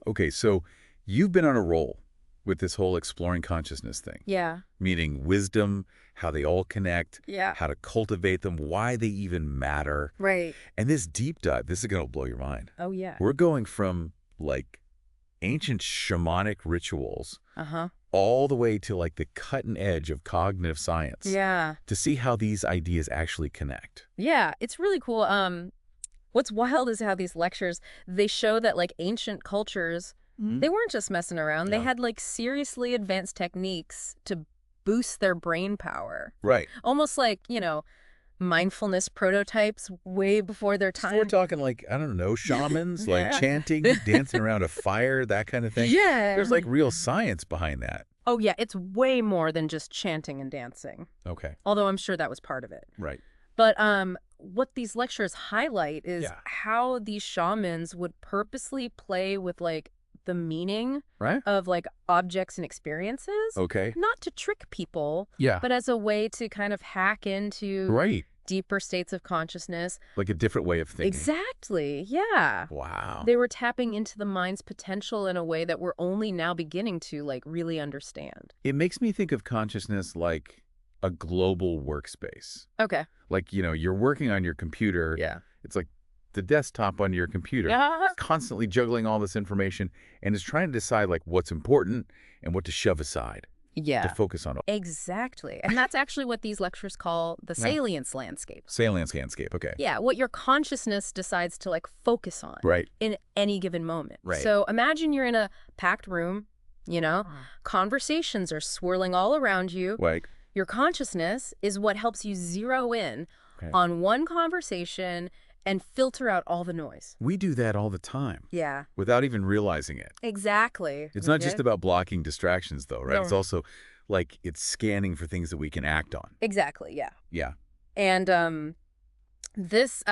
Okay, so you've been on a roll with this whole exploring consciousness thing. Yeah. Meaning wisdom, how they all connect, Yeah. how to cultivate them, why they even matter. Right. And this deep dive, this is going to blow your mind. Oh, yeah. We're going from, like, ancient shamanic rituals Uh-huh. all the way to, like, the cutting edge of cognitive science. Yeah. To see how these ideas actually connect. Yeah, it's really cool. What's wild is how these lectures, they show that like ancient cultures, they weren't just messing around. They No. had like seriously advanced techniques to boost their brain power. Right. Almost like, mindfulness prototypes way before their So time. we're talking like, I don't know, shamans, like Yeah. chanting, dancing around a fire, that kind of thing. Yeah. There's like real science behind that. Oh, yeah, it's way more than just chanting and dancing. Okay. Although I'm sure that was part of it. Right. But what these lectures highlight is Yeah. how these shamans would purposely play with like the meaning Right? of like objects and experiences, Okay. not to trick people, Yeah. but as a way to kind of hack into Right. deeper states of consciousness. Like a different way of thinking. Exactly. Yeah. Wow. They were tapping into the mind's potential in a way that we're only now beginning to like really understand. It makes me think of consciousness like a global workspace. Okay. Like, you're working on your computer. Yeah. It's like the desktop on your computer. Yeah. Constantly juggling all this information and is trying to decide like what's important and what to shove aside to Yeah. focus on. Exactly. And that's actually what these lectures call the salience landscape. Salience landscape. Okay. Yeah, what your consciousness decides to like focus on Right. in any given moment. Right. So imagine you're in a packed room, conversations are swirling all around you. Like, Your consciousness is what helps you zero in okay. on one conversation and filter out all the noise. We do that all the time Yeah, without even realizing it. exactly. It's not just about blocking distractions though, right? No. It's also like it's scanning for things that we can act on. Exactly, yeah. Yeah. And this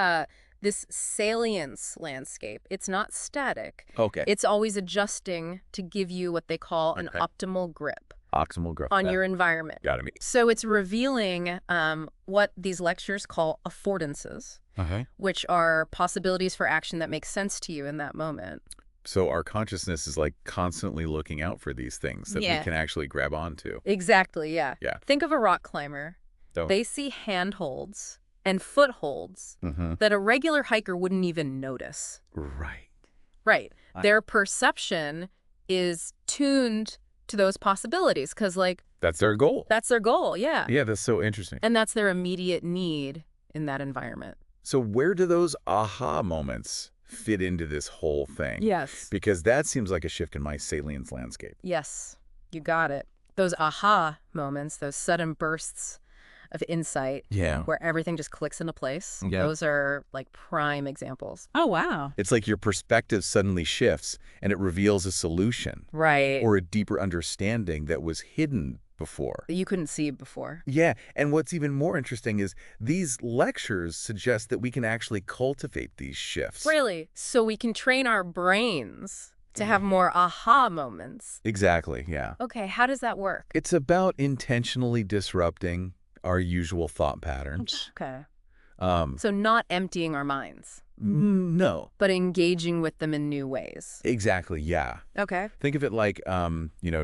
salience landscape, it's not static. Okay. It's always adjusting to give you what they call an Okay. optimal grip Optimal growth. on your environment. Got it. So it's revealing what these lectures call affordances, Okay. which are possibilities for action that make sense to you in that moment. So our consciousness is like constantly looking out for these things that Yeah. we can actually grab onto. Exactly, yeah. Yeah. Think of a rock climber. So, They see handholds and footholds that a regular hiker wouldn't even notice. Right. Right. Their perception is tuned to those possibilities because, like, That's their goal. that's their goal, yeah. Yeah, that's so interesting. And that's their immediate need in that environment. So where do those aha moments fit into this whole thing? Yes. Because that seems like a shift in my salience landscape. Yes, you got it. Those aha moments, those sudden bursts of insight Yeah. where everything just clicks into place, Yeah. those are like prime examples. Oh, wow. It's like your perspective suddenly shifts and it reveals a solution Right. or a deeper understanding that was hidden before. That you couldn't see before. Yeah, and what's even more interesting is these lectures suggest that we can actually cultivate these shifts. Really? So we can train our brains to have more aha moments. Exactly, yeah. Okay, how does that work? It's about intentionally disrupting our usual thought patterns. Okay. Um, So not emptying our minds, no, but engaging with them in new ways. exactly, yeah. Okay. Think of it like,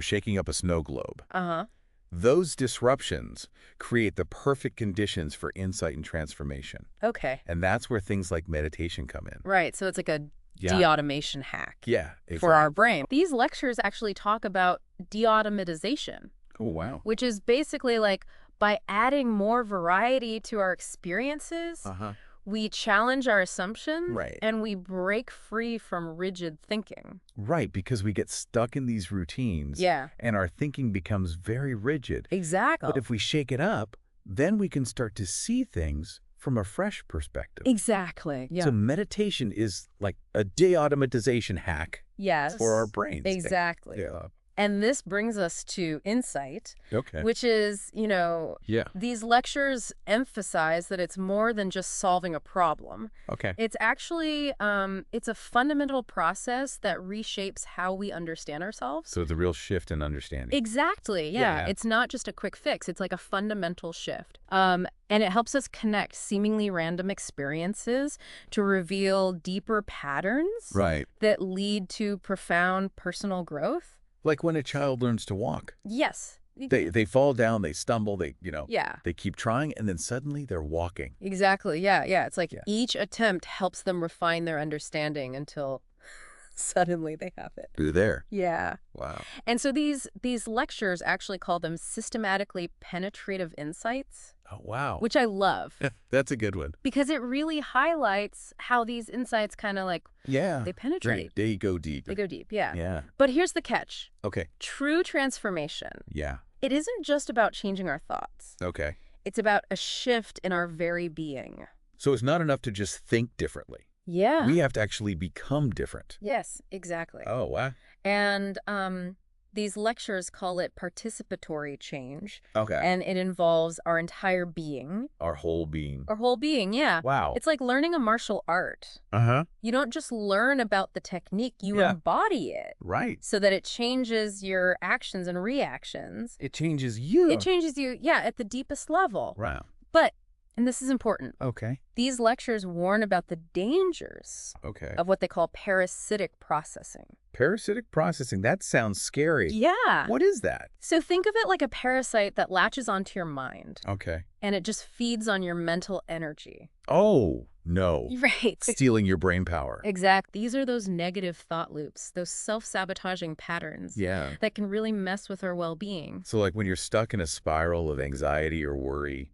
shaking up a snow globe. Uh-huh. Those disruptions create the perfect conditions for insight and transformation. Okay. And that's where things like meditation come in. Right, so it's like a Yeah. de-automation hack Yeah, exactly. for our brain. These lectures actually talk about de-automatization, Oh, wow. which is basically like by adding more variety to our experiences, Uh-huh. we challenge our assumptions Right. and we break free from rigid thinking. Right, because we get stuck in these routines. Yeah. And our thinking becomes very rigid. Exactly. But if we shake it up, then we can start to see things from a fresh perspective. Exactly. Yeah. So meditation is like a de-automatization hack Yes. for our brains. Exactly. Yeah. And this brings us to insight, Okay. which is, Yeah. these lectures emphasize that it's more than just solving a problem. Okay. It's actually, it's a fundamental process that reshapes how we understand ourselves. So the real shift in understanding. Exactly, yeah. It's not just a quick fix. It's like a fundamental shift. And it helps us connect seemingly random experiences to reveal deeper patterns Right. that lead to profound personal growth. Like when a child learns to walk. Yes. They fall down, they stumble, Yeah. they keep trying, and then suddenly they're walking. Exactly. Yeah. It's like Yeah. each attempt helps them refine their understanding until suddenly they have it. Through there. Yeah. Wow. And so these lectures actually call them systematically penetrative insights, Oh, wow. which I love That's a good one. because it really highlights how these insights kind of like Yeah. they penetrate. They go deep. They go deep. Yeah. Yeah. But here's the catch. Okay. True transformation. Yeah. It isn't just about changing our thoughts. Okay. It's about a shift in our very being. So it's not enough to just think differently. Yeah. We have to actually become different. Yes, exactly. Oh, wow. And these lectures call it participatory change, Okay. and it involves our entire being. Our whole being. Our whole being, yeah. Wow. It's like learning a martial art. Uh-huh. You don't just learn about the technique, you Yeah. embody it Right. so that it changes your actions and reactions. It changes you. It changes you, at the deepest level. Wow. But, and this is important, Okay. these lectures warn about the dangers Okay. of what they call parasitic processing. Parasitic processing. That sounds scary. Yeah. What is that? So think of it like a parasite that latches onto your mind Okay. and it just feeds on your mental energy. Oh, no. Right. Stealing your brain power. Exact. These are those negative thought loops, those self-sabotaging patterns Yeah. that can really mess with our well-being. So like when you're stuck in a spiral of anxiety or worry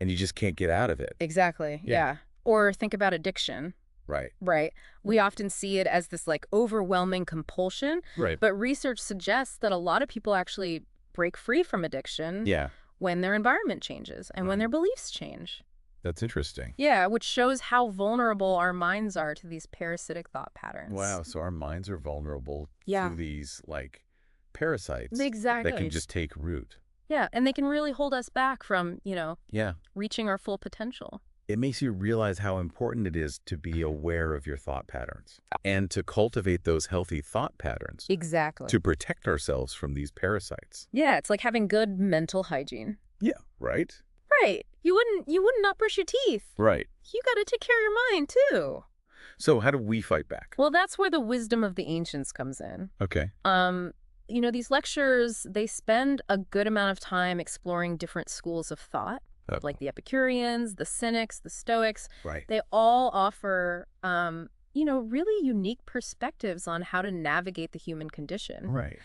and you just can't get out of it. Exactly. Yeah. Yeah. Or think about addiction. Right. Right. We often see it as this like overwhelming compulsion, Right. but research suggests that a lot of people actually break free from addiction Yeah. when their environment changes and when their beliefs change. That's interesting. Yeah, which shows how vulnerable our minds are to these parasitic thought patterns. Wow. So our minds are vulnerable Yeah. to these like parasites Exactly. that can just take root. Yeah, and they can really hold us back from, Yeah. reaching our full potential. It makes you realize how important it is to be aware of your thought patterns and to cultivate those healthy thought patterns Exactly. to protect ourselves from these parasites. Yeah, it's like having good mental hygiene. Yeah. Right? Right. You wouldn't not brush your teeth. Right. You got to take care of your mind too. So how do we fight back? Well, that's where the wisdom of the ancients comes in. Okay. These lectures, they spend a good amount of time exploring different schools of thought, like the Epicureans, the Cynics, the Stoics. Right. They all offer, really unique perspectives on how to navigate the human condition. Right.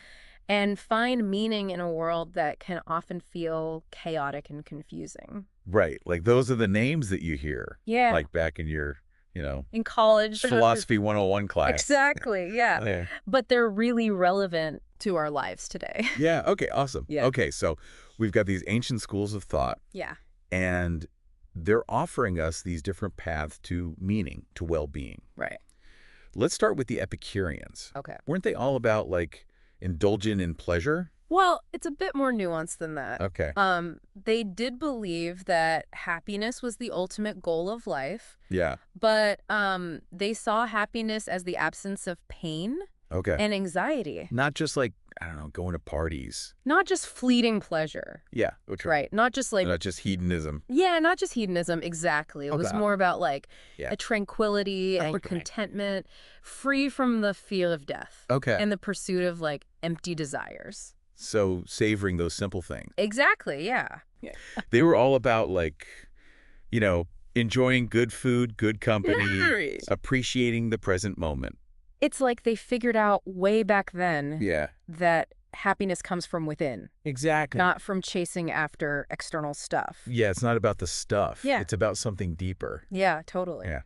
And find meaning in a world that can often feel chaotic and confusing. Right. Like those are the names that you hear. Yeah. Like back in your, in college. Philosophy 101 class. Exactly, yeah. Yeah. But they're really relevant to our lives today. Yeah. Okay. Awesome. Yeah. Okay. So we've got these ancient schools of thought Yeah. and they're offering us these different paths to meaning, to well-being. Right. Let's start with the Epicureans. Okay. Weren't they all about like indulgent in pleasure? Well, it's a bit more nuanced than that. Okay. They did believe that happiness was the ultimate goal of life, Yeah. but they saw happiness as the absence of pain Okay. and anxiety, Not just like, I don't know, going to parties. not just fleeting pleasure. Yeah. Which are Right. Not just like, not just hedonism. yeah, not just hedonism, exactly. It was Okay. more about like Yeah. a tranquility and Okay. contentment, free from the fear of death Okay. and the pursuit of like empty desires. So savoring those simple things. Exactly, yeah. They were all about like, enjoying good food, good company, Right. appreciating the present moment. It's like they figured out way back then Yeah. that happiness comes from within, Exactly. not from chasing after external stuff. Yeah, it's not about the stuff. Yeah. It's about something deeper. Yeah, totally. Yeah.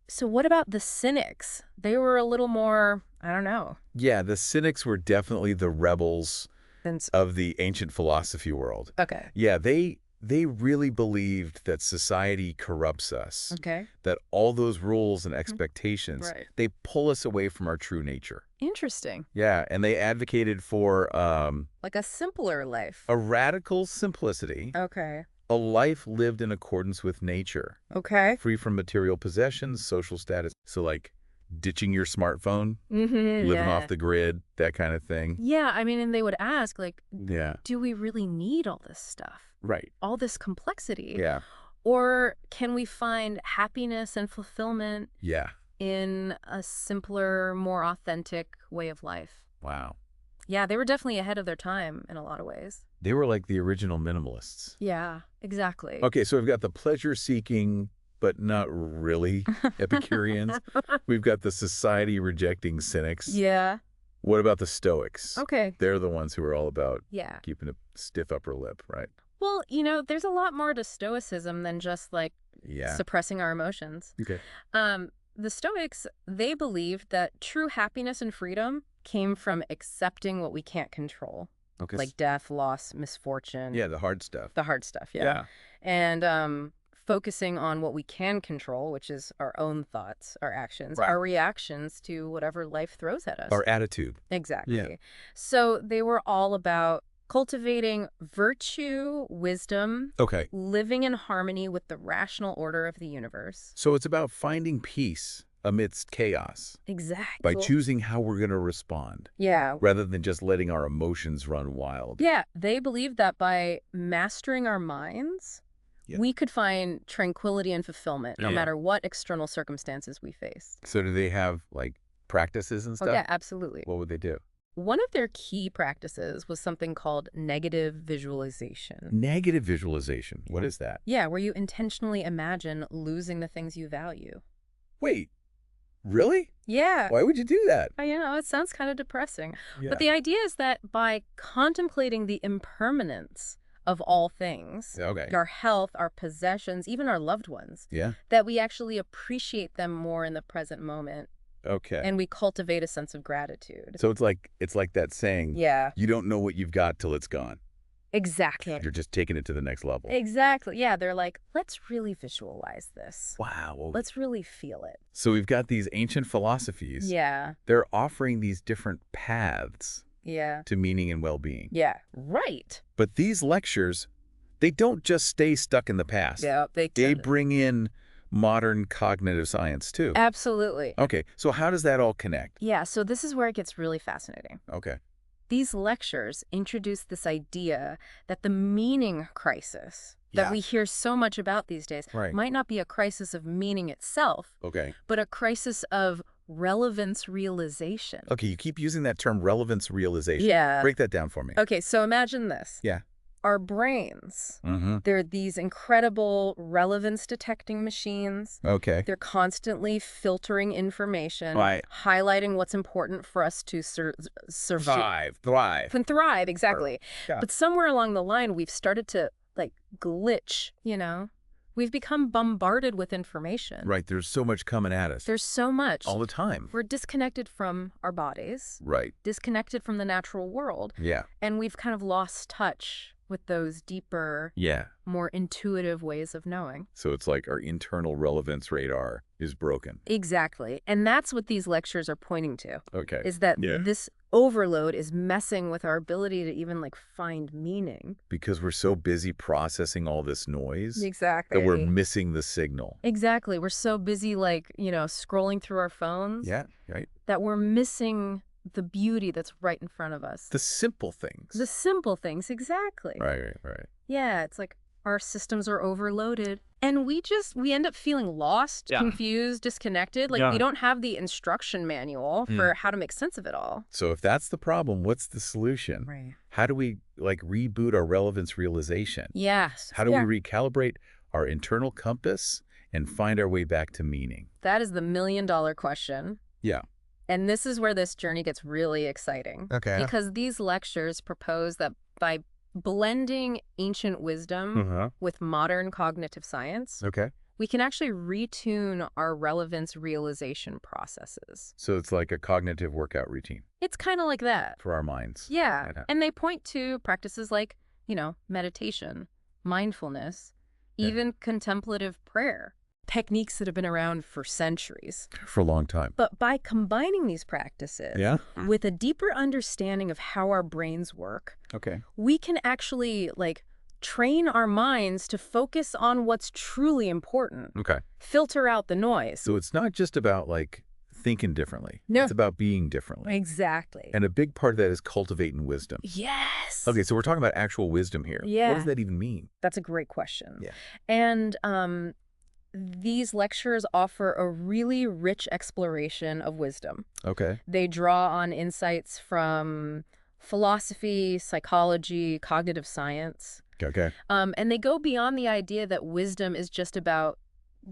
So what about the Cynics? They were a little more, I don't know. Yeah, the Cynics were definitely the rebels Than... of the ancient philosophy world. Okay. Yeah, they they really believed that society corrupts us, Okay. that all those rules and Mhm. expectations, Right. they pull us away from our true nature. Interesting. Yeah, and they advocated for Like a simpler life. a radical simplicity, Okay. a life lived in accordance with nature, Okay. free from material possessions, social status. So like ditching your smartphone, Mm-hmm. living off Yeah. the grid, that kind of thing. Yeah, I mean, and they would ask, like, Yeah. do we really need all this stuff? Right. All this complexity? Yeah. Or can we find happiness and fulfillment Yeah. in a simpler, more authentic way of life? Wow. Yeah, they were definitely ahead of their time in a lot of ways. They were like the original minimalists. Yeah, exactly. Okay, so we've got the pleasure-seeking, but not really Epicureans. We've got the society-rejecting cynics. Yeah. What about the Stoics? Okay. They're the ones who are all about Yeah. keeping a stiff upper lip, right? Well, there's a lot more to Stoicism than just like Yeah. suppressing our emotions. Okay. The Stoics, they believed that true happiness and freedom came from accepting what we can't control, Okay. like death, loss, misfortune, Yeah, the hard stuff. the hard stuff, yeah. Yeah. And focusing on what we can control, which is our own thoughts, our actions, Right. our reactions to whatever life throws at us. Our attitude. Exactly. So they were all about cultivating virtue, wisdom, Okay. living in harmony with the rational order of the universe. So it's about finding peace amidst chaos Exactly. by choosing how we're going to respond Yeah. rather than just letting our emotions run wild. Yeah. They believed that by mastering our minds, Yeah. we could find tranquility and fulfillment no Yeah. matter what external circumstances we face. So do they have like practices and stuff? Oh, yeah, absolutely. What would they do? One of their key practices was something called negative visualization. Negative visualization. What is that? Yeah, where you intentionally imagine losing the things you value. Wait, really? Yeah. Why would you do that? It sounds kind of depressing. Yeah. But the idea is that by contemplating the impermanence of all things, Okay. our health, our possessions, even our loved ones, Yeah. that we actually appreciate them more in the present moment Okay. and we cultivate a sense of gratitude. So it's like that saying, Yeah, you don't know what you've got till it's gone. exactly. You're just taking it to the next level. Exactly. Yeah, they're like, let's really visualize this. Wow. Well, Let's really feel it. so we've got these ancient philosophies. Yeah, They're offering these different paths yeah, to meaning and well-being. yeah. Right. But these lectures, they don't just stay stuck in the past. Yeah, They bring in modern cognitive science too. Absolutely. Okay, so how does that all connect? Yeah, so this is where it gets really fascinating. Okay. These lectures introduce this idea that the meaning crisis that Yeah. we hear so much about these days Right. might not be a crisis of meaning itself, Okay. but a crisis of relevance realization. Okay, you keep using that term relevance realization. Yeah. Break that down for me. Okay, so imagine this. Yeah. Our brains, Mm-hmm. they're these incredible relevance detecting machines. Okay. They're constantly filtering information, Right. highlighting what's important for us to survive. Thrive. And thrive, exactly. Yeah. But somewhere along the line, we've started to, glitch, We've become bombarded with information. Right, there's so much coming at us. There's so much. all the time. We're disconnected from our bodies, Right. disconnected from the natural world, Yeah. and we've kind of lost touch with those deeper, Yeah. more intuitive ways of knowing. So it's like our internal relevance radar is broken. Exactly. And that's what these lectures are pointing to, Okay. is that Yeah. this overload is messing with our ability to even find meaning. Because we're so busy processing all this noise Exactly. that we're missing the signal. Exactly. We're so busy, scrolling through our phones Yeah, right. that we're missing the beauty that's right in front of us. The simple things. The simple things, exactly. Right. Yeah, it's like our systems are overloaded. And we end up feeling lost, Yeah. confused, disconnected. We Yeah. don't have the instruction manual for how to make sense of it all. So if that's the problem, what's the solution? Right. How do we reboot our relevance realization? Yes. How do we recalibrate our internal compass and find our way back to meaning? That is the million-dollar question. Yeah. And this is where this journey gets really exciting. Okay. Because these lectures propose that by blending ancient wisdom with modern cognitive science, Okay. we can actually retune our relevance realization processes. So it's like a cognitive workout routine It's kind of like that. for our minds. Yeah. Yeah. And they point to practices like, meditation, mindfulness, Yeah. even contemplative prayer. Techniques that have been around for centuries. For a long time. But by combining these practices Yeah? with a deeper understanding of how our brains work, Okay. we can actually, train our minds to focus on what's truly important. Okay. Filter out the noise. So it's not just about, thinking differently. No. It's about being differently. Exactly. And a big part of that is cultivating wisdom. Yes. Okay, so we're talking about actual wisdom here. Yeah. What does that even mean? That's a great question. Yeah. And these lectures offer a really rich exploration of wisdom. Okay. They draw on insights from philosophy, psychology, cognitive science. Okay. And they go beyond the idea that wisdom is just about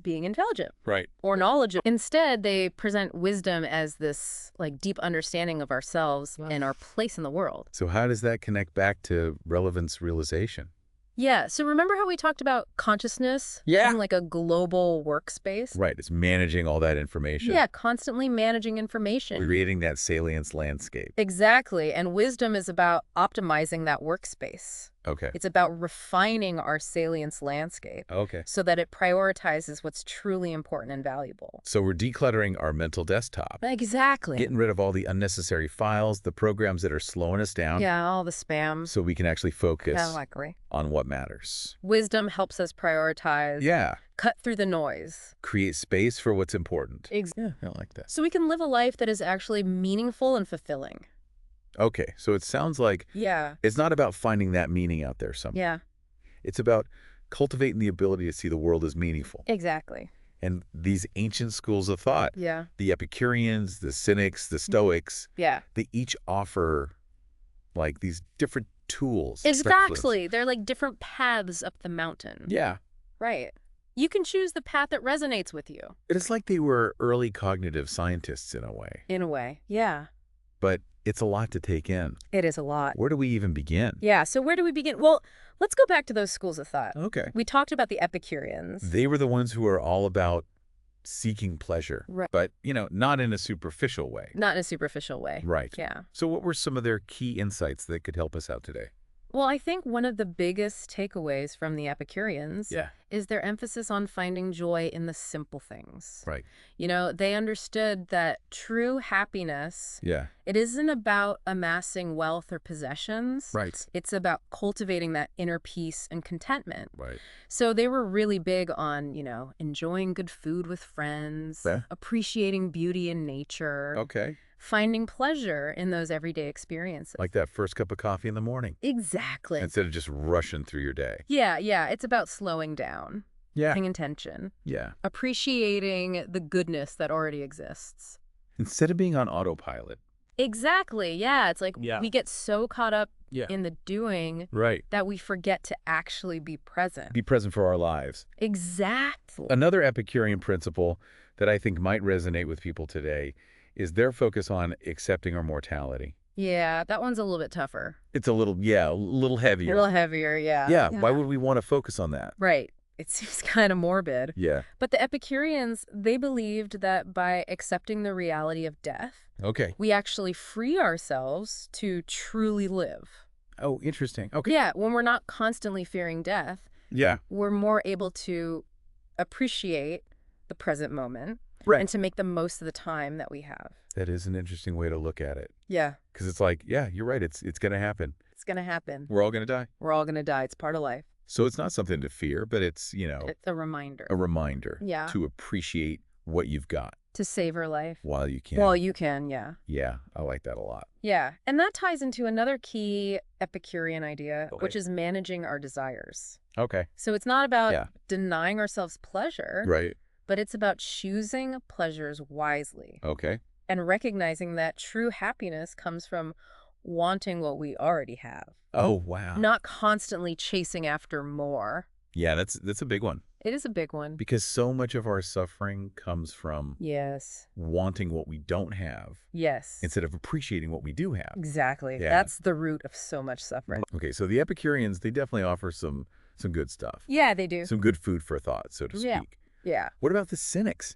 being intelligent Right. or knowledgeable. Instead, they present wisdom as this deep understanding of ourselves and our place in the world. So how does that connect back to relevance realization? Yeah, so remember how we talked about consciousness Yeah. being a global workspace? Right. It's managing all that information. Yeah, constantly managing information. Creating that salience landscape. Exactly, and wisdom is about optimizing that workspace. Okay. It's about refining our salience landscape Okay. so that it prioritizes what's truly important and valuable. So we're decluttering our mental desktop. Exactly. Getting rid of all the unnecessary files, the programs that are slowing us down. Yeah, all the spam. So we can actually focus Yeah, I agree. on what matters. Wisdom helps us prioritize. Yeah. Cut through the noise. Create space for what's important. Exactly. Yeah, I like that. So we can live a life that is actually meaningful and fulfilling. Okay, so it sounds like Yeah. it's not about finding that meaning out there somewhere. Yeah, It's about cultivating the ability to see the world as meaningful. exactly. And these ancient schools of thought, Yeah. the Epicureans, the Cynics, the Stoics, Yeah. they each offer these different tools. Exactly. They're different paths up the mountain. Yeah. Right. You can choose the path that resonates with you. It's like they were early cognitive scientists in a way. In a way. Yeah. But it's a lot to take in. It is a lot. Where do we even begin? Yeah. So where do we begin? Well, let's go back to those schools of thought. Okay. We talked about the Epicureans. They were the ones who are all about seeking pleasure. Right. But, not in a superficial way. Not in a superficial way. Right. Yeah. So what were some of their key insights that could help us out today? Well, I think one of the biggest takeaways from the Epicureans Yeah. is their emphasis on finding joy in the simple things. Right. They understood that true happiness, Yeah. it isn't about amassing wealth or possessions. Right. It's about cultivating that inner peace and contentment. Right. So they were really big on, enjoying good food with friends, Yeah. appreciating beauty in nature, Okay. finding pleasure in those everyday experiences. Like that first cup of coffee in the morning. Exactly. Instead of just rushing through your day. Yeah. It's about slowing down, Yeah. paying attention, Yeah. appreciating the goodness that already exists. Instead of being on autopilot. Exactly. Yeah. It's Yeah. we get so caught up Yeah. in the doing Right. that we forget to actually be present. Be present for our lives. Exactly. Another Epicurean principle that I think might resonate with people today is their focus on accepting our mortality. Yeah, that one's a little bit tougher. It's a little heavier. A little heavier, yeah. Yeah. Why would we want to focus on that? Right. It seems kind of morbid. Yeah. But the Epicureans, they believed that by accepting the reality of death, Okay. we actually free ourselves to truly live. Oh, interesting. Okay. Yeah, when we're not constantly fearing death, Yeah. we're more able to appreciate the present moment Right. and to make the most of the time that we have. That is an interesting way to look at it. Yeah, Because it's like, yeah, you're right. It's going to happen. it's going to happen. We're all going to die. We're all going to die. It's part of life. So it's not something to fear, but it's, It's a reminder a reminder Yeah. to appreciate what you've got to savor life. while you can. Well, you can, yeah. Yeah, I like that a lot. Yeah, and that ties into another key Epicurean idea, Okay. which is managing our desires. Okay. So it's not about Yeah. denying ourselves pleasure, Right. but it's about choosing pleasures wisely Okay. and recognizing that true happiness comes from wanting what we already have, Oh, wow. not constantly chasing after more. Yeah, that's a big one. It is a big one. Because so much of our suffering comes from Yes. wanting what we don't have Yes. instead of appreciating what we do have. Exactly. Yeah. That's the root of so much suffering. Okay, so the Epicureans, they definitely offer some good stuff. Yeah, they do. Some good food for thought, so to speak. Yeah. Yeah. What about the Cynics?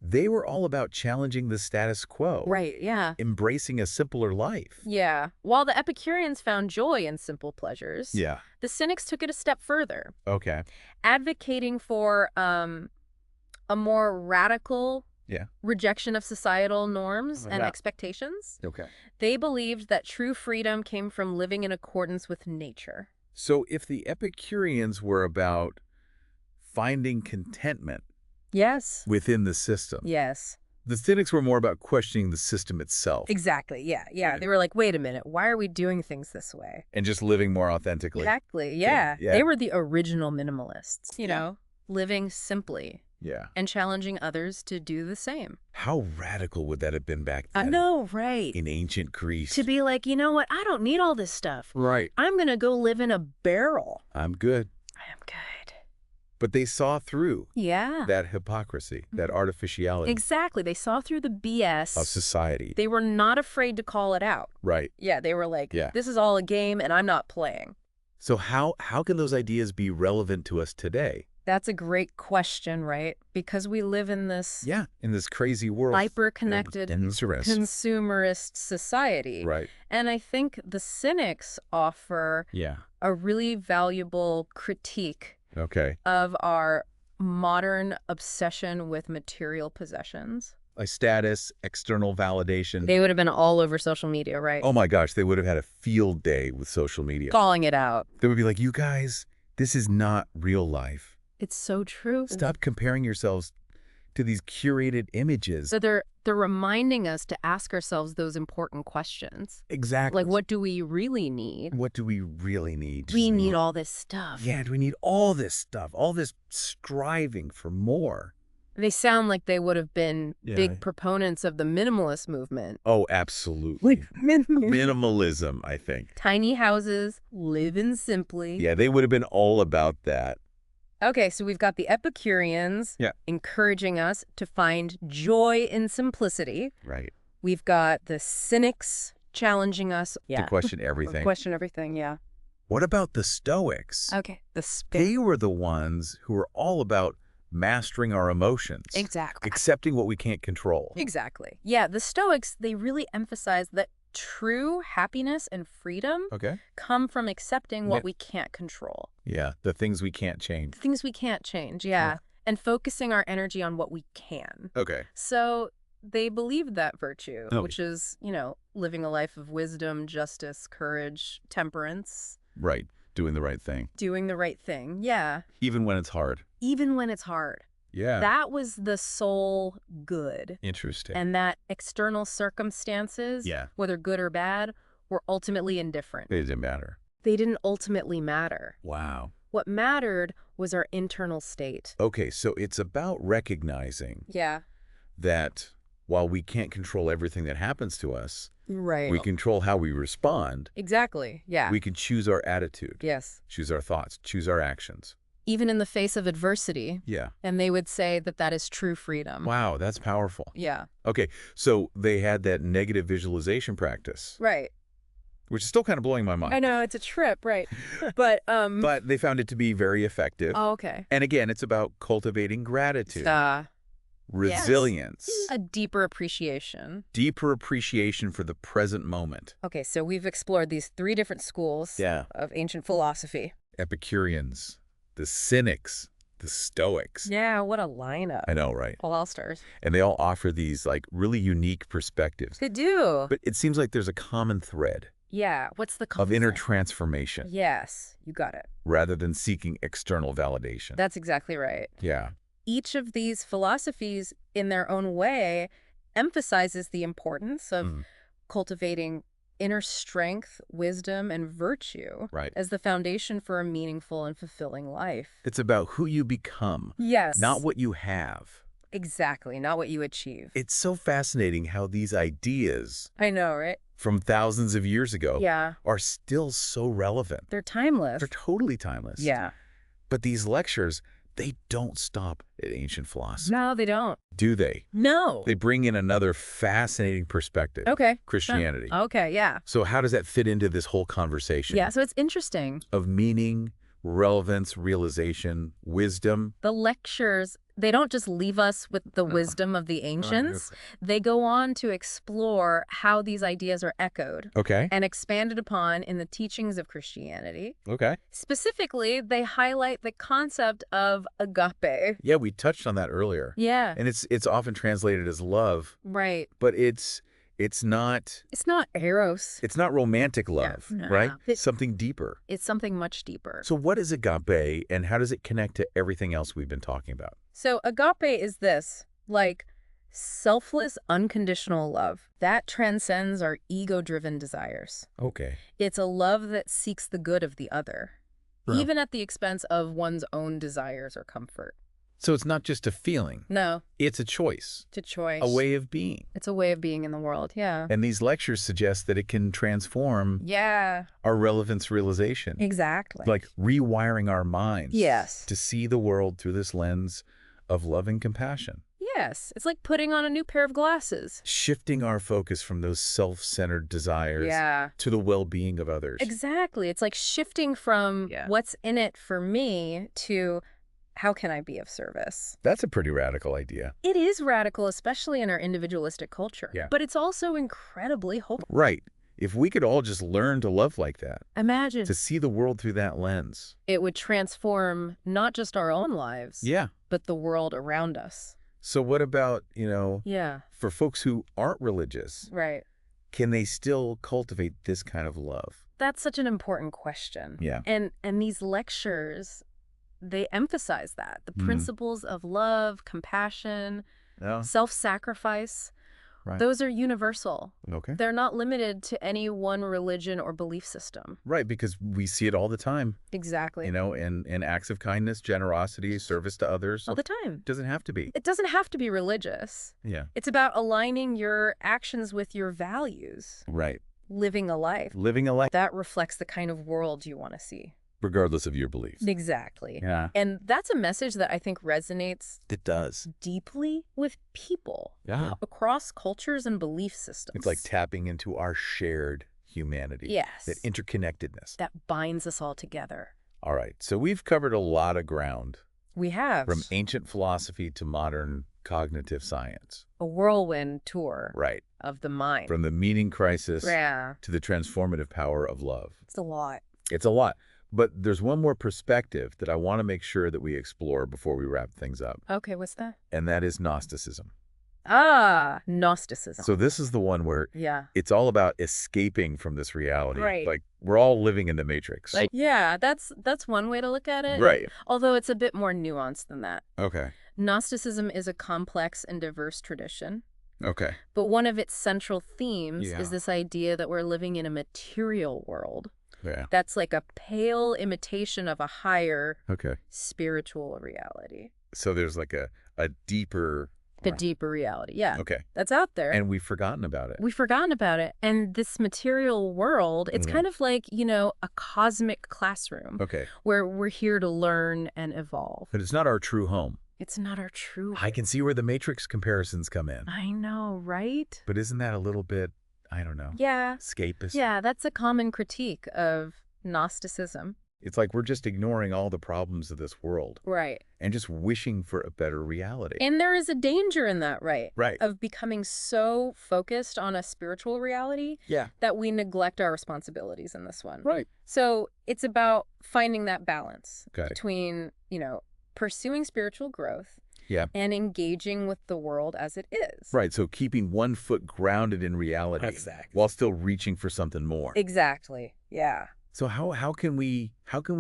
They were all about challenging the status quo, Right, yeah. embracing a simpler life. Yeah. While the Epicureans found joy in simple pleasures, Yeah. the Cynics took it a step further, Okay. advocating for a more radical Yeah. rejection of societal norms and Yeah. expectations. Okay. They believed that true freedom came from living in accordance with nature. So if the Epicureans were about finding contentment Yes. within the system, Yes. the Cynics were more about questioning the system itself Exactly. Yeah. Yeah. Right. They were like, wait a minute. Why are we doing things this way? and just living more authentically. Exactly. Yeah. Yeah. They were the original minimalists, you Yeah. know, living simply Yeah. and challenging others to do the same. How radical would that have been back then? I know, right? In ancient Greece. To be like, you know what? I don't need all this stuff. Right. I'm going to go live in a barrel. I'm good. I am good. But they saw through Yeah. that hypocrisy, that artificiality Exactly. They saw through the BS. of society. They were not afraid to call it out. Right. Yeah, they were like, Yeah. this is all a game and I'm not playing. So how can those ideas be relevant to us today? That's a great question, right? Because we live in this Yeah. In this crazy world. hyper-connected, Dangerous. consumerist society. Right. And I think the Cynics offer Yeah. a really valuable critique Okay. of our modern obsession with material possessions. A status, external validation. They would have been all over social media, right? Oh my gosh, they would have had a field day with social media. Calling it out. They would be like, you guys, this is not real life. It's so true. Stop comparing yourselves to these curated images. So they're reminding us to ask ourselves those important questions. Exactly. Like, what do we really need? What do we really need? We need all this stuff. Yeah, do we need all this stuff? All this striving for more? They sound like they would have been Yeah. big proponents of the minimalist movement. Oh, absolutely. Minimalism, I think. Tiny houses, living simply. Yeah, they would have been all about that. Okay, so we've got the Epicureans Yeah. encouraging us to find joy in simplicity. Right. We've got the Cynics challenging us To question everything. question everything, yeah. What about the Stoics? Okay, the They were the ones who were all about mastering our emotions. Exactly. Accepting what we can't control. Exactly. Yeah, the Stoics, they really emphasize that true happiness and freedom Okay. come from accepting what Yeah. we can't control. Yeah, the things we can't change. The things we can't change, yeah. And focusing our energy on what we can. Okay. So they believed that virtue, Oh. which is, you know, living a life of wisdom, justice, courage, temperance, Right. Doing the right thing. doing the right thing. Yeah. Even when it's hard. Even when it's hard. Yeah. That was the sole good. Interesting. And that external circumstances, Yeah. whether good or bad, were ultimately indifferent. It didn't matter. They didn't ultimately matter. Wow. What mattered was our internal state. Okay, so it's about recognizing Yeah. that while we can't control everything that happens to us, Right. we control how we respond. Exactly. Yeah. We can choose our attitude, Yes. choose our thoughts, choose our actions. Even in the face of adversity. Yeah. And they would say that that is true freedom. Wow, that's powerful. Yeah. Okay, so they had that negative visualization practice, Right. which is still kind of blowing my mind. I know, it's a trip, right. But, But they found it to be very effective. oh, okay. And again, it's about cultivating gratitude, resilience, A deeper appreciation. deeper appreciation for the present moment. Okay, so we've explored these three different schools Yeah. of ancient philosophy. Epicureans, the Cynics, the Stoics. Yeah, what a lineup. I know, right? All stars. And they all offer these like really unique perspectives. They do. But it seems like there's a common thread Yeah, what's the of inner concept? transformation Yes, you got it. rather than seeking external validation. That's exactly right. Yeah. Each of these philosophies, in their own way, emphasizes the importance of Mm. cultivating inner strength, wisdom, and virtue Right. as the foundation for a meaningful and fulfilling life. It's about who you become, Yes. not what you have. Exactly, not what you achieve. It's so fascinating how these ideas I know, right? from thousands of years ago Yeah. are still so relevant. They're timeless. They're totally timeless. Yeah. But these lectures, they don't stop at ancient philosophy, No, they don't. do they? No. They bring in another fascinating perspective, Okay. Christianity. Okay, yeah. So how does that fit into this whole conversation Yeah, so it's interesting. of meaning, relevance, realization, wisdom? The lectures they don't just leave us with the wisdom of the ancients. They go on to explore how these ideas are echoed Okay. and expanded upon in the teachings of Christianity. Okay. Specifically, they highlight the concept of agape. Yeah, we touched on that earlier. Yeah. And it's often translated as love, Right. but it's not eros. it's not romantic love, No. right? It's something deeper. It's something much deeper. So what is agape and how does it connect to everything else we've been talking about? So agape is this, like, selfless, unconditional love that transcends our ego-driven desires. Okay. It's a love that seeks the good of the other, Well, even at the expense of one's own desires or comfort. so it's not just a feeling. No, It's a choice, it's a choice. a way of being. It's a way of being in the world, yeah. And these lectures suggest that it can transform Yeah, our relevance realization, exactly. like rewiring our minds Yes. to see the world through this lens of loving compassion, Yes, it's like putting on a new pair of glasses. shifting our focus from those self-centered desires Yeah. to the well-being of others. Exactly. It's like shifting from Yeah. what's in it for me to how can I be of service? That's a pretty radical idea. It is radical, especially in our individualistic culture. Yeah. But it's also incredibly hopeful. Right. If we could all just learn to love like that, Imagine to see the world through that lens. it would transform not just our own lives, Yeah. but the world around us. So what about, Yeah, for folks who aren't religious, right. can they still cultivate this kind of love? That's such an important question. Yeah. And these lectures, they emphasize that. The Mhm. principles of love, compassion, No? self-sacrifice, Right. those are universal. Okay. They're not limited to any one religion or belief system. Right, because we see it all the time, Exactly. in acts of kindness, generosity, service to others. All the time. It doesn't have to be. It doesn't have to be religious. Yeah. It's about aligning your actions with your values, Right. living a life Living a life that reflects the kind of world you want to see. regardless of your beliefs. Exactly. Yeah. And that's a message that I think resonates It does. deeply with people Yeah. across cultures and belief systems. It's like tapping into our shared humanity. Yes. That interconnectedness. That binds us all together. All right. So we've covered a lot of ground, We have from ancient philosophy to modern cognitive science. a whirlwind tour Right. of the mind. From the meaning crisis Yeah, to the transformative power of love. it's a lot. It's a lot. But there's one more perspective that I want to make sure that we explore before we wrap things up, Okay, what's that? and that is Gnosticism. Ah, Gnosticism. So this is the one where Yeah. it's all about escaping from this reality. Right. Like, we're all living in the Matrix. Yeah, that's one way to look at it. Right. Although it's a bit more nuanced than that. Okay. Gnosticism is a complex and diverse tradition, Okay. but one of its central themes Yeah. is this idea that we're living in a material world Yeah. that's like a pale imitation of a higher Okay. spiritual reality. So there's like a deeper... The deeper reality. Yeah. Okay. That's out there. And we've forgotten about it. We've forgotten about it. And this material world, it's Mhm. kind of like, a cosmic classroom Okay. where we're here to learn and evolve. But it's not our true home. It's not our true. I can see where the Matrix comparisons come in. I know, right? But isn't that a little bit, I don't know, Yeah. escapist? Yeah, that's a common critique of Gnosticism. It's like we're just ignoring all the problems of this world Right. and just wishing for a better reality. And there is a danger in that, right? Right. Of becoming so focused on a spiritual reality Yeah. that we neglect our responsibilities in this one. Right. So it's about finding that balance Okay. between, pursuing spiritual growth Yeah. and engaging with the world as it is. Right. So keeping one foot grounded in reality while still reaching for something more. Exactly. Yeah. So how can we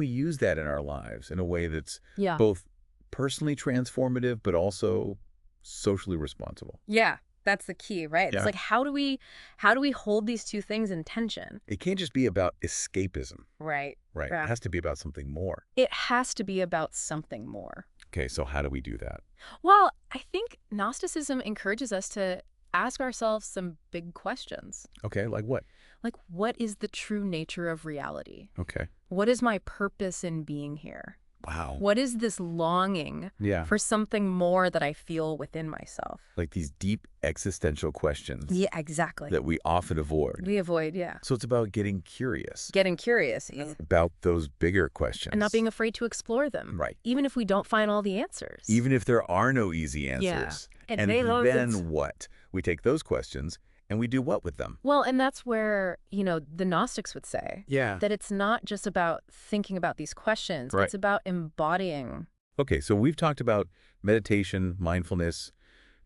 use that in our lives in a way that's Yeah. both personally transformative but also socially responsible? Yeah. That's the key, right? Yeah. It's like how do we hold these two things in tension? It can't just be about escapism, Right. right? Yeah. It has to be about something more. It has to be about something more. Okay, so how do we do that? Well, I think Gnosticism encourages us to ask ourselves some big questions. Okay, like what? Like, what is the true nature of reality? Okay. What is my purpose in being here? Wow. What is this longing Yeah. for something more that I feel within myself? Like these deep existential questions Yeah, exactly. that we often avoid. We avoid, yeah. So it's about getting curious Getting curious about those bigger questions. and not being afraid to explore them. Right. Even if we don't find all the answers. Even if there are no easy answers. And And they love it. then what? We take those questions and we do what with them? Well, and that's where, the Gnostics would say Yeah. that it's not just about thinking about these questions. Right. It's about embodying. Okay, so we've talked about meditation, mindfulness,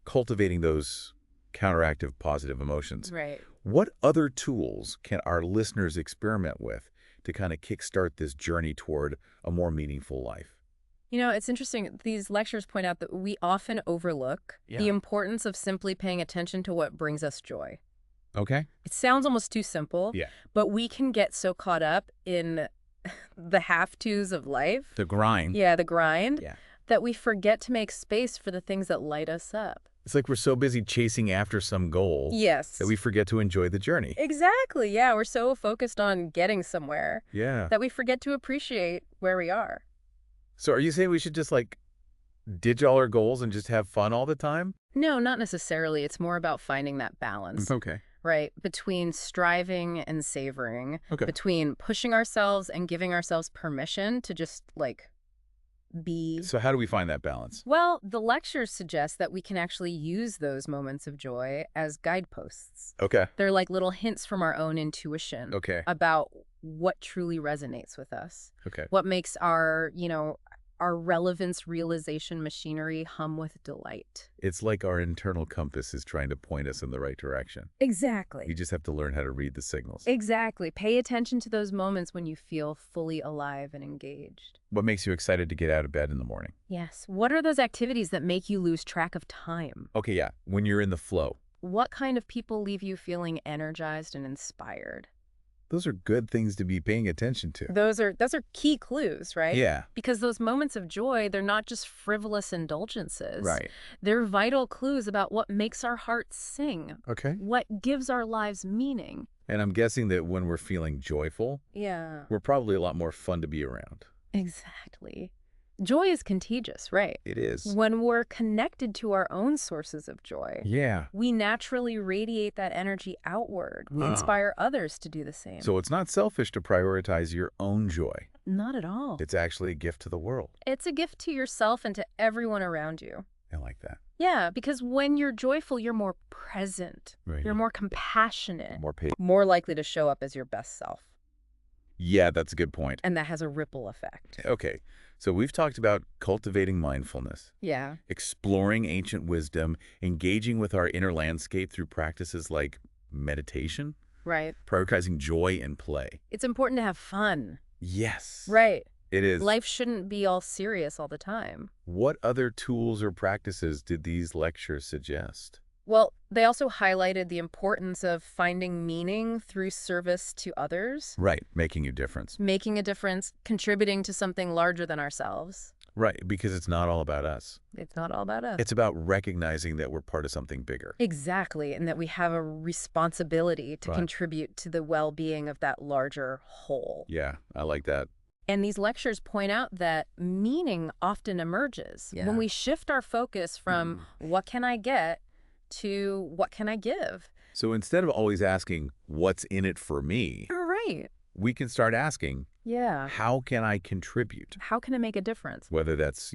cultivating those counteractive positive emotions. Right. What other tools can our listeners experiment with to kind of kickstart this journey toward a more meaningful life? It's interesting. These lectures point out that we often overlook the importance of simply paying attention to what brings us joy. Okay. It sounds almost too simple, Yeah. but we can get so caught up in the have-tos of life. The grind. Yeah, the grind. Yeah. That we forget to make space for the things that light us up. It's like we're so busy chasing after some goal Yes. that we forget to enjoy the journey. Exactly. Yeah, we're so focused on getting somewhere Yeah. that we forget to appreciate where we are. So are you saying we should just like ditch all our goals and just have fun all the time? No, not necessarily. It's more about finding that balance, Okay. right? Between striving and savoring, Okay. between pushing ourselves and giving ourselves permission to just be. So how do we find that balance? Well, the lectures suggest that we can actually use those moments of joy as guideposts. Okay. They're like little hints from our own intuition Okay. about what truly resonates with us, Okay. what makes our relevance realization machinery hum with delight. It's like our internal compass is trying to point us in the right direction. We Exactly. just have to learn how to read the signals. Exactly. Pay attention to those moments when you feel fully alive and engaged. What makes you excited to get out of bed in the morning? Yes. What are those activities that make you lose track of time? Okay, yeah. When you're in the flow. What kind of people leave you feeling energized and inspired? Those are good things to be paying attention to. Those are key clues, right? Yeah. Because those moments of joy, they're not just frivolous indulgences. Right. They're vital clues about what makes our hearts sing, Okay. what gives our lives meaning. And I'm guessing that when we're feeling joyful, Yeah. we're probably a lot more fun to be around. Exactly. Joy is contagious, right? It is. When we're connected to our own sources of joy, Yeah. we naturally radiate that energy outward. We inspire others to do the same. So it's not selfish to prioritize your own joy. Not at all. It's actually a gift to the world. It's a gift to yourself and to everyone around you. I like that. Yeah, because when you're joyful, you're more present. Right. You're more compassionate. More paid. More likely to show up as your best self. Yeah, that's a good point. And that has a ripple effect. Okay. So we've talked about cultivating mindfulness, Yeah. exploring ancient wisdom, engaging with our inner landscape through practices like meditation, Right. prioritizing joy and play. It's important to have fun. Yes. Right. It is. Life shouldn't be all serious all the time. What other tools or practices did these lectures suggest? Well, they also highlighted the importance of finding meaning through service to others, Right. Making a difference. making a difference, contributing to something larger than ourselves. Right. Because it's not all about us. It's not all about us. It's about recognizing that we're part of something bigger. Exactly, and that we have a responsibility to Right. contribute to the well-being of that larger whole. Yeah. I like that. And these lectures point out that meaning often emerges Yeah. when we shift our focus from what can I get to what can I give. So instead of always asking, what's in it for me, All right. we can start asking, Yeah. how can I contribute? How can I make a difference? Whether that's,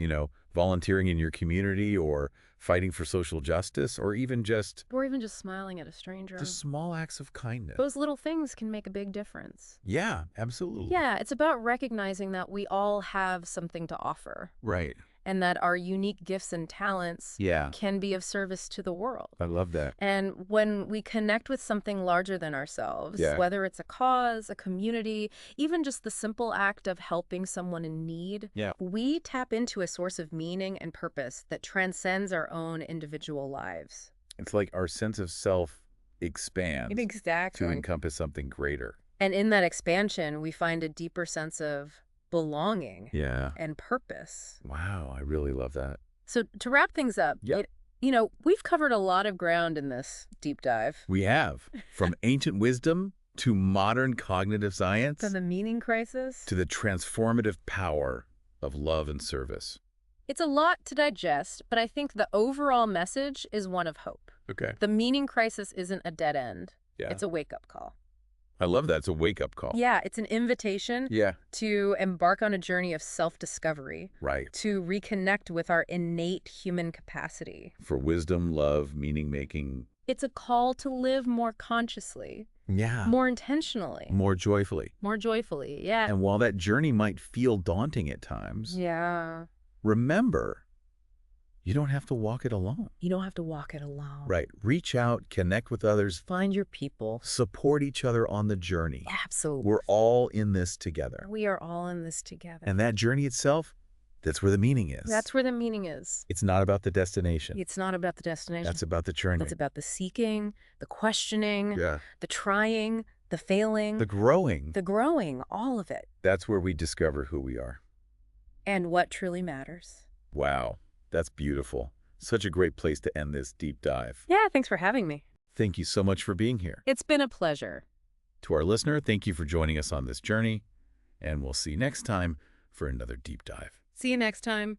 volunteering in your community or fighting for social justice or even just Or even just smiling at a stranger. small acts of kindness. Those little things can make a big difference. Yeah, absolutely. Yeah, it's about recognizing that we all have something to offer Right. and that our unique gifts and talents Yeah. can be of service to the world. I love that. And when we connect with something larger than ourselves, Yeah. whether it's a cause, a community, even just the simple act of helping someone in need, Yeah. we tap into a source of meaning and purpose that transcends our own individual lives. It's like our sense of self expands to Exactly. encompass something greater. And in that expansion, we find a deeper sense of belonging Yeah. and purpose. Wow, I really love that. So to wrap things up, Yep. we've covered a lot of ground in this deep dive. We have from ancient wisdom to modern cognitive science From the meaning crisis to the transformative power of love and service. It's a lot to digest, but I think the overall message is one of hope. Okay. The meaning crisis isn't a dead end. Yeah. It's a wake-up call. I love that. It's a wake-up call. Yeah, it's an invitation Yeah. to embark on a journey of self-discovery, Right. to reconnect with our innate human capacity. For wisdom, love, meaning-making. It's a call to live more consciously, Yeah. more intentionally, More joyfully. more joyfully. Yeah. And while that journey might feel daunting at times, Yeah. remember, you don't have to walk it alone. You don't have to walk it alone. Right. Reach out, connect with others, Find your people. support each other on the journey. Absolutely. We're all in this together. We are all in this together. And that journey itself, that's where the meaning is. That's where the meaning is. It's not about the destination. It's not about the destination. That's about the journey. That's about the seeking, the questioning, Yeah. the trying, the failing, The growing. the growing, all of it. That's where we discover who we are. And what truly matters. Wow. That's beautiful. Such a great place to end this deep dive. Yeah, thanks for having me. Thank you so much for being here. It's been a pleasure. To our listener, thank you for joining us on this journey, and we'll see you next time for another deep dive. See you next time.